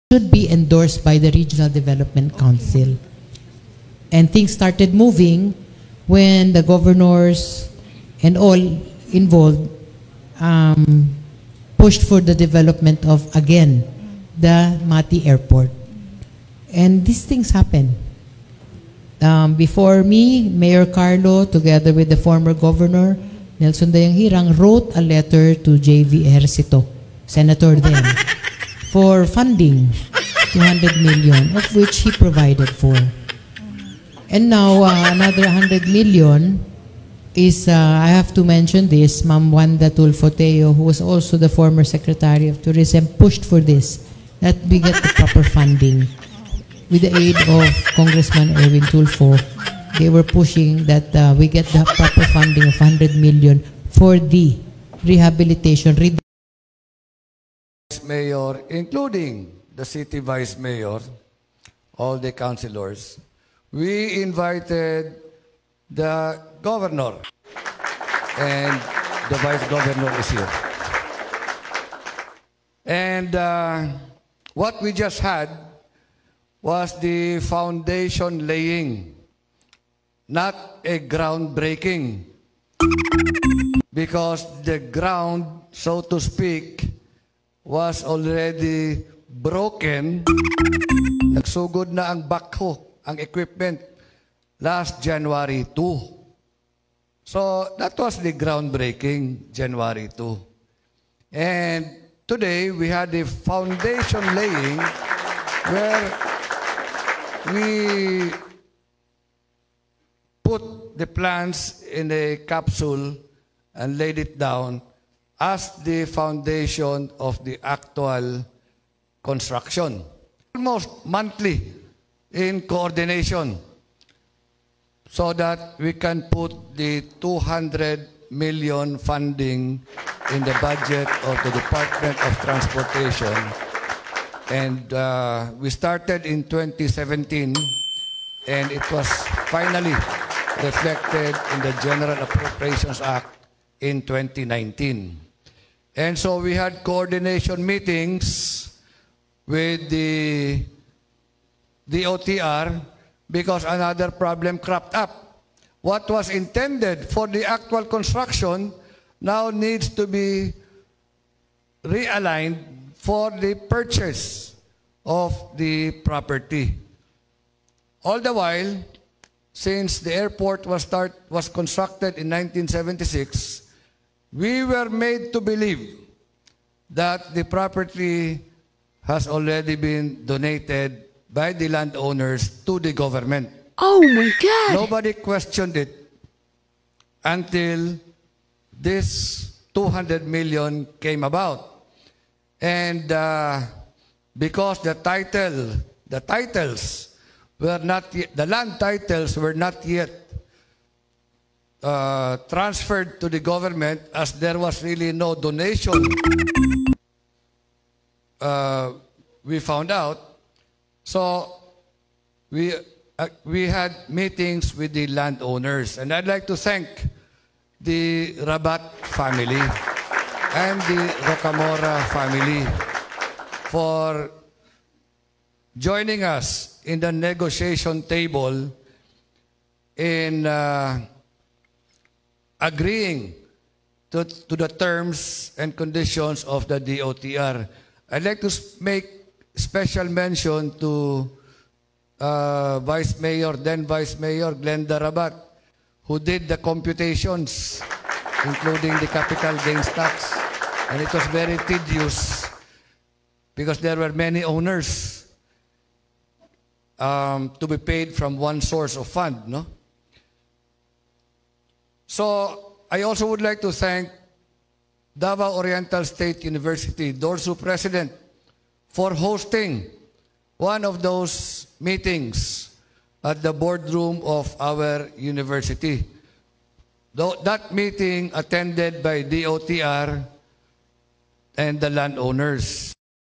should be endorsed by the Regional Development Council. And things started moving when the governors and all involved pushed for the development of, again, the Mati Airport. And these things happen. Before me, Mayor Carlo, together with the former governor, Nelson Dayang-Hirang, wrote a letter to J.V. Ejercito, Senator then, for funding, 200 million, of which he provided for. And now, another 100 million is, I have to mention this, Ma'am Wanda Tulfo-Teo, who was also the former Secretary of Tourism, pushed for this, that we get the proper funding. With the aid of Congressman Erwin Tulfo, they were pushing that we get the proper funding of 100 million for the rehabilitation. Mayor, including the city vice mayor, all the councilors, we invited the governor, and the vice governor is here. And what we just had was the foundation laying, not a groundbreaking, because the ground, so to speak, was already broken. Nagsugod na ang backhoe, ang equipment, last January 2. So that was the groundbreaking, January 2. And today we had the foundation laying where we put the plans in a capsule and laid it down as the foundation of the actual construction. Almost monthly in coordination so that we can put the 200 million funding in the budget of the Department of Transportation. And we started in 2017, and it was finally reflected in the General Appropriations Act in 2019. And so we had coordination meetings with the DOTR because another problem cropped up. What was intended for the actual construction now needs to be realigned for the purchase of the property. All the while, since the airport was constructed in 1976, we were made to believe that the property has already been donated by the landowners to the government. Oh my God! Nobody questioned it until this 200 million came about. And because the titles were not yet, the land titles were not yet transferred to the government, as there was really no donation, we found out. So we had meetings with the landowners, and I'd like to thank the Rabat family and the Rocamora family for joining us in the negotiation table in agreeing to the terms and conditions of the DOTR. I'd like to make special mention to Vice Mayor, then Vice Mayor Glenda Rabat, who did the computations, including the capital gains tax. And it was very tedious because there were many owners to be paid from one source of fund, no? So I also would like to thank Davao Oriental State University, DORSU President, for hosting one of those meetings at the boardroom of our university. That meeting attended by DOTR and the landowners.